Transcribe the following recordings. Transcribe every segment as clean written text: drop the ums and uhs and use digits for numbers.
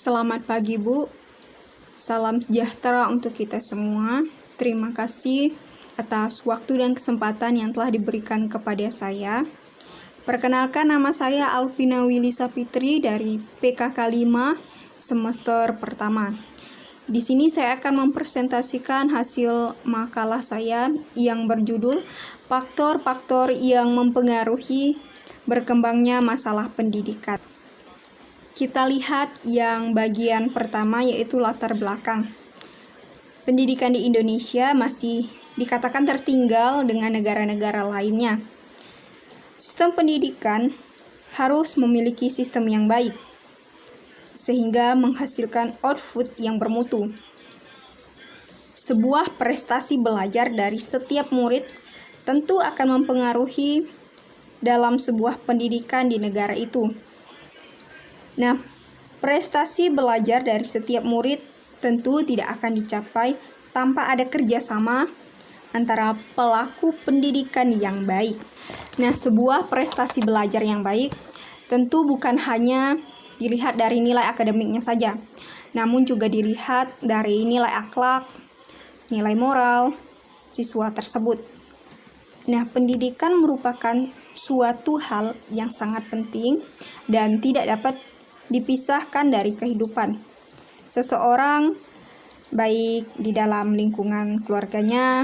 Selamat pagi Bu, salam sejahtera untuk kita semua. Terima kasih atas waktu dan kesempatan yang telah diberikan kepada saya. Perkenalkan, nama saya Alvina Wilisa Fitri dari PKK 5 semester pertama. Di sini saya akan mempresentasikan hasil makalah saya yang berjudul Faktor-faktor yang mempengaruhi berkembangnya masalah pendidikan. Kita lihat yang bagian pertama, yaitu latar belakang. Pendidikan di Indonesia masih dikatakan tertinggal dengan negara-negara lainnya. Sistem pendidikan harus memiliki sistem yang baik, sehingga menghasilkan output yang bermutu. Sebuah prestasi belajar dari setiap murid tentu akan mempengaruhi dalam sebuah pendidikan di negara itu. Nah, prestasi belajar dari setiap murid tentu tidak akan dicapai tanpa ada kerjasama antara pelaku pendidikan yang baik. Nah, sebuah prestasi belajar yang baik tentu bukan hanya dilihat dari nilai akademiknya saja, namun juga dilihat dari nilai akhlak, nilai moral siswa tersebut. Nah, pendidikan merupakan suatu hal yang sangat penting dan tidak dapat dipisahkan dari kehidupan seseorang, baik di dalam lingkungan keluarganya,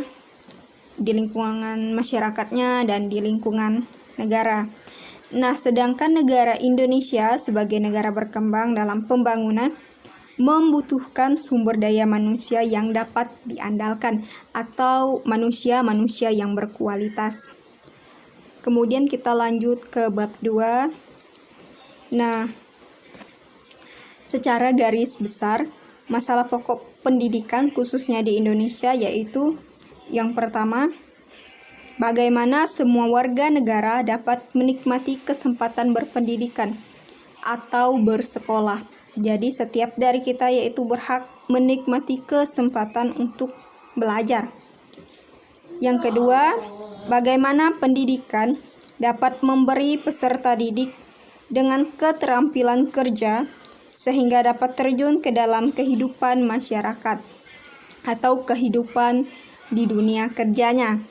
di lingkungan masyarakatnya, dan di lingkungan negara. Nah, sedangkan negara Indonesia sebagai negara berkembang dalam pembangunan membutuhkan sumber daya manusia yang dapat diandalkan atau manusia-manusia yang berkualitas. Kemudian kita lanjut ke bab 2. Nah, secara garis besar, masalah pokok pendidikan khususnya di Indonesia yaitu yang pertama, bagaimana semua warga negara dapat menikmati kesempatan berpendidikan atau bersekolah. Jadi setiap dari kita yaitu berhak menikmati kesempatan untuk belajar. Yang kedua, bagaimana pendidikan dapat memberi peserta didik dengan keterampilan kerja sehingga dapat terjun ke dalam kehidupan masyarakat atau kehidupan di dunia kerjanya.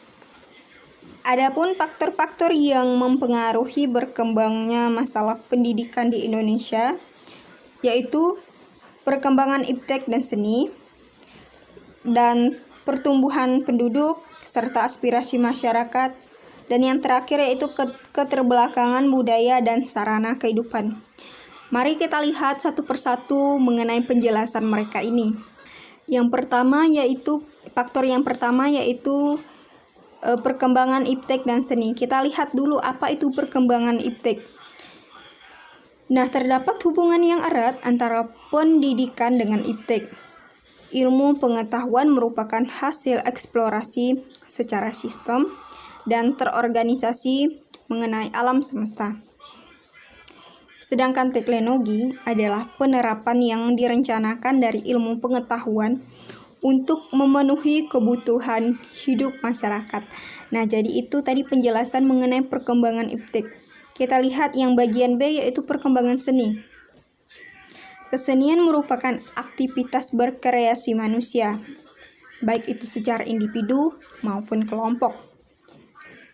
Adapun faktor-faktor yang mempengaruhi berkembangnya masalah pendidikan di Indonesia yaitu perkembangan iptek dan seni, dan pertumbuhan penduduk serta aspirasi masyarakat, dan yang terakhir yaitu keterbelakangan budaya dan sarana kehidupan. Mari kita lihat satu persatu mengenai penjelasan mereka ini. Yang pertama yaitu faktor yang pertama yaitu perkembangan iptek dan seni. Kita lihat dulu apa itu perkembangan iptek. Nah, terdapat hubungan yang erat antara pendidikan dengan iptek. Ilmu pengetahuan merupakan hasil eksplorasi secara sistem dan terorganisasi mengenai alam semesta. Sedangkan teknologi adalah penerapan yang direncanakan dari ilmu pengetahuan untuk memenuhi kebutuhan hidup masyarakat. Nah, jadi itu tadi penjelasan mengenai perkembangan iptek. Kita lihat yang bagian B yaitu perkembangan seni. Kesenian merupakan aktivitas berkreasi manusia, baik itu secara individu maupun kelompok.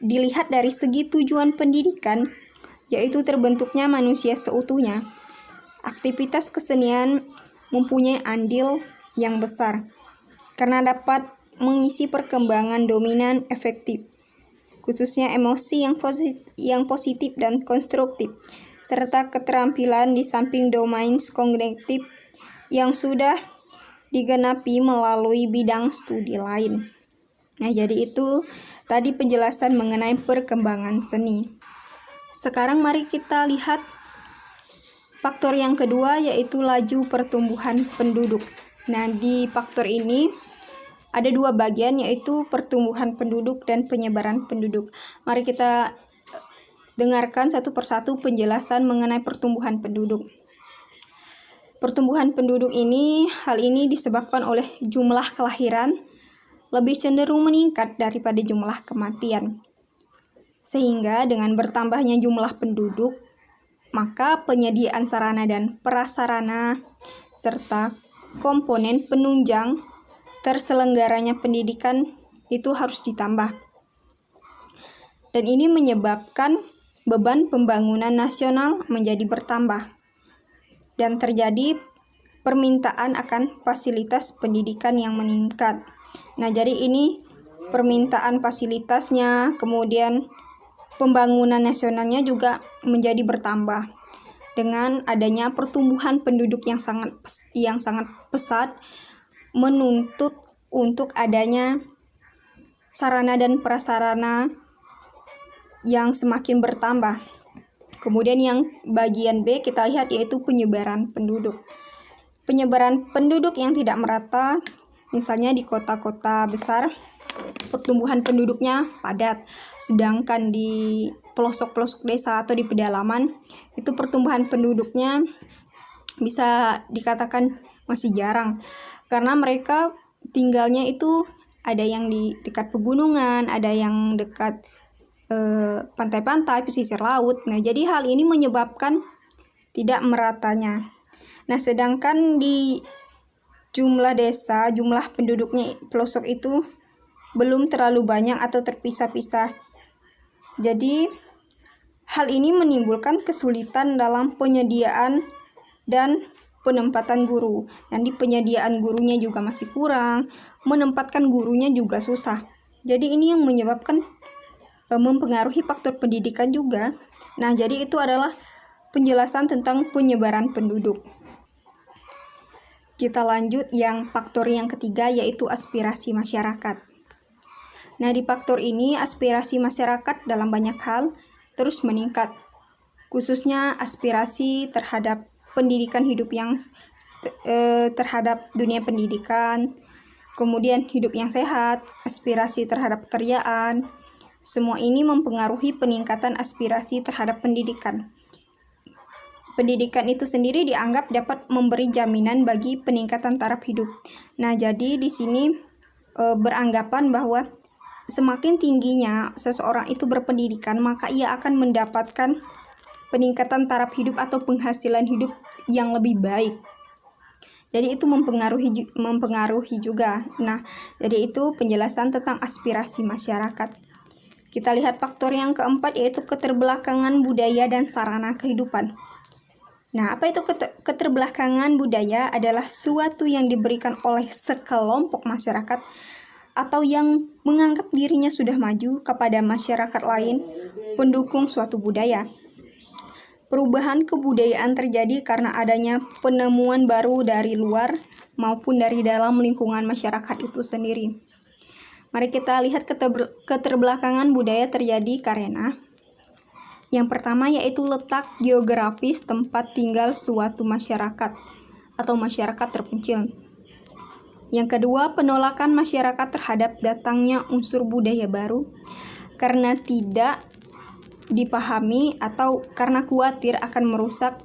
Dilihat dari segi tujuan pendidikan, yaitu terbentuknya manusia seutuhnya, aktivitas kesenian mempunyai andil yang besar karena dapat mengisi perkembangan dominan efektif, khususnya emosi yang positif dan konstruktif, serta keterampilan di samping domain kognitif yang sudah digenapi melalui bidang studi lain. Nah, jadi itu tadi penjelasan mengenai perkembangan seni. Sekarang mari kita lihat faktor yang kedua yaitu laju pertumbuhan penduduk. Nah, di faktor ini ada dua bagian yaitu pertumbuhan penduduk dan penyebaran penduduk. Mari kita dengarkan satu persatu penjelasan mengenai pertumbuhan penduduk. Pertumbuhan penduduk hal ini disebabkan oleh jumlah kelahiran lebih cenderung meningkat daripada jumlah kematian. Sehingga dengan bertambahnya jumlah penduduk, maka penyediaan sarana dan prasarana serta komponen penunjang terselenggaranya pendidikan itu harus ditambah. Dan ini menyebabkan beban pembangunan nasional menjadi bertambah dan terjadi permintaan akan fasilitas pendidikan yang meningkat. Nah, jadi ini permintaan fasilitasnya, kemudian pembangunan nasionalnya juga menjadi bertambah dengan adanya pertumbuhan penduduk yang sangat pesat, menuntut untuk adanya sarana dan prasarana yang semakin bertambah. Kemudian yang bagian B kita lihat yaitu penyebaran penduduk. Penyebaran penduduk yang tidak merata, misalnya di kota-kota besar pertumbuhan penduduknya padat, sedangkan di pelosok-pelosok desa atau di pedalaman itu pertumbuhan penduduknya bisa dikatakan masih jarang, karena mereka tinggalnya itu ada yang di dekat pegunungan, ada yang dekat pantai-pantai, pesisir laut. Nah, jadi hal ini menyebabkan tidak meratanya. Nah, sedangkan di jumlah desa, jumlah penduduknya pelosok itu belum terlalu banyak atau terpisah-pisah. Jadi, hal ini menimbulkan kesulitan dalam penyediaan dan penempatan guru. Nanti penyediaan gurunya juga masih kurang, menempatkan gurunya juga susah. Jadi ini yang menyebabkan mempengaruhi faktor pendidikan juga. Nah, jadi itu adalah penjelasan tentang penyebaran penduduk. Kita lanjut yang faktor yang ketiga yaitu aspirasi masyarakat. Nah, di faktor ini aspirasi masyarakat dalam banyak hal terus meningkat, khususnya aspirasi terhadap pendidikan hidup yang terhadap dunia pendidikan, kemudian hidup yang sehat, aspirasi terhadap pekerjaan. Semua ini mempengaruhi peningkatan aspirasi terhadap pendidikan. Pendidikan itu sendiri dianggap dapat memberi jaminan bagi peningkatan taraf hidup. Nah, jadi di sini beranggapan bahwa semakin tingginya seseorang itu berpendidikan, maka ia akan mendapatkan peningkatan taraf hidup atau penghasilan hidup yang lebih baik. Jadi itu mempengaruhi juga. Nah, jadi itu penjelasan tentang aspirasi masyarakat. Kita lihat faktor yang keempat yaitu keterbelakangan budaya dan sarana kehidupan. Nah, apa itu keterbelakangan budaya? Adalah suatu yang diberikan oleh sekelompok masyarakat atau yang menganggap dirinya sudah maju kepada masyarakat lain pendukung suatu budaya. Perubahan kebudayaan terjadi karena adanya penemuan baru dari luar maupun dari dalam lingkungan masyarakat itu sendiri. Mari kita lihat keterbelakangan budaya terjadi karena yang pertama yaitu letak geografis tempat tinggal suatu masyarakat atau masyarakat terpencil. Yang kedua, penolakan masyarakat terhadap datangnya unsur budaya baru karena tidak dipahami atau karena khawatir akan merusak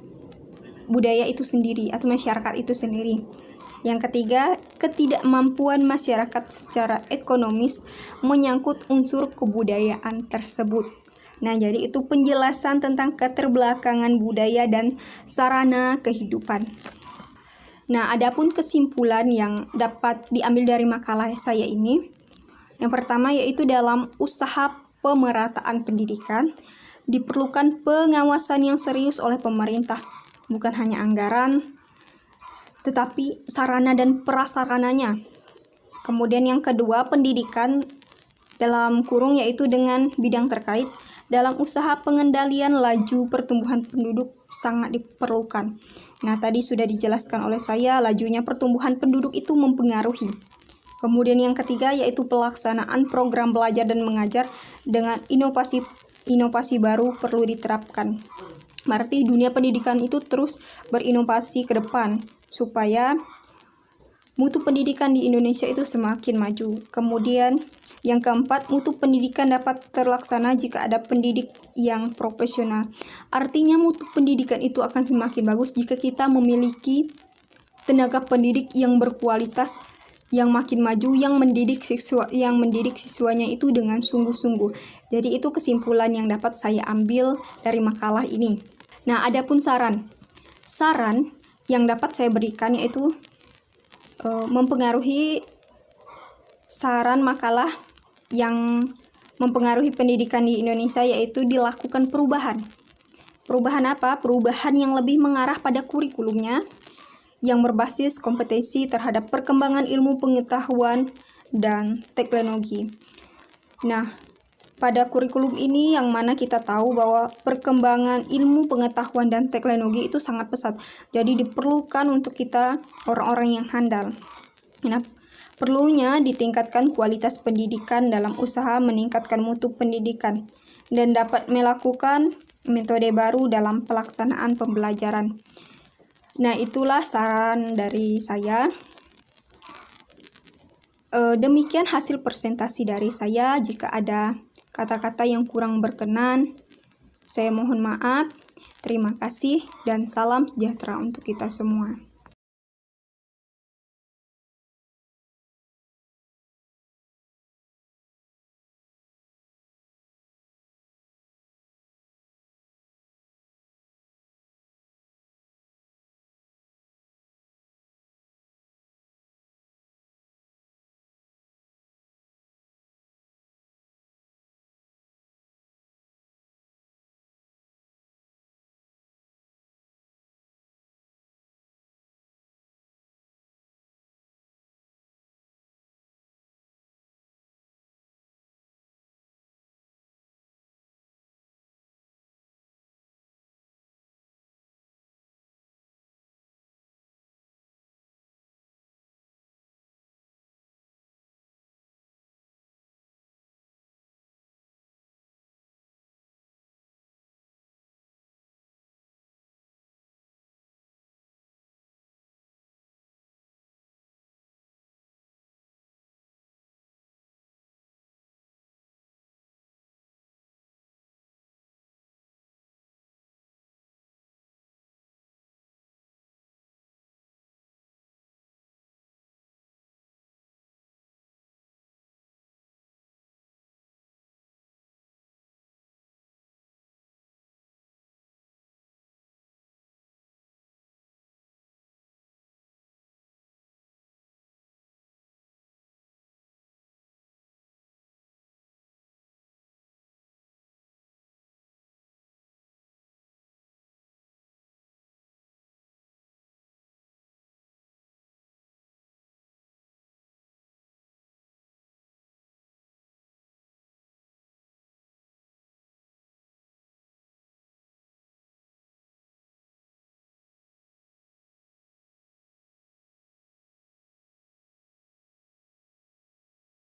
budaya itu sendiri atau masyarakat itu sendiri. Yang ketiga, ketidakmampuan masyarakat secara ekonomis menyangkut unsur kebudayaan tersebut. Nah, jadi itu penjelasan tentang keterbelakangan budaya dan sarana kehidupan. Nah, adapun kesimpulan yang dapat diambil dari makalah saya ini, yang pertama yaitu dalam usaha pemerataan pendidikan, diperlukan pengawasan yang serius oleh pemerintah, bukan hanya anggaran, tetapi sarana dan prasarananya. Kemudian yang kedua, pendidikan dalam kurung yaitu dengan bidang terkait, dalam usaha pengendalian laju pertumbuhan penduduk sangat diperlukan. Nah, tadi sudah dijelaskan oleh saya, lajunya pertumbuhan penduduk itu mempengaruhi. Kemudian yang ketiga yaitu pelaksanaan program belajar dan mengajar dengan inovasi baru perlu diterapkan. Berarti dunia pendidikan itu terus berinovasi ke depan supaya mutu pendidikan di Indonesia itu semakin maju. Kemudian yang keempat, mutu pendidikan dapat terlaksana jika ada pendidik yang profesional. Artinya mutu pendidikan itu akan semakin bagus jika kita memiliki tenaga pendidik yang berkualitas, yang makin maju, yang mendidik siswanya itu dengan sungguh-sungguh. Jadi itu kesimpulan yang dapat saya ambil dari makalah ini. Nah, adapun saran yang dapat saya berikan yaitu mempengaruhi saran makalah yang mempengaruhi pendidikan di Indonesia, yaitu dilakukan perubahan. Perubahan apa? Perubahan yang lebih mengarah pada kurikulumnya yang berbasis kompetensi terhadap perkembangan ilmu pengetahuan dan teknologi. Nah, pada kurikulum ini yang mana kita tahu bahwa perkembangan ilmu pengetahuan dan teknologi itu sangat pesat. Jadi diperlukan untuk kita orang-orang yang handal. Nah, perlunya ditingkatkan kualitas pendidikan dalam usaha meningkatkan mutu pendidikan dan dapat melakukan metode baru dalam pelaksanaan pembelajaran. Nah, itulah saran dari saya. Demikian hasil presentasi dari saya. Jika ada kata-kata yang kurang berkenan, saya mohon maaf. Terima kasih dan salam sejahtera untuk kita semua.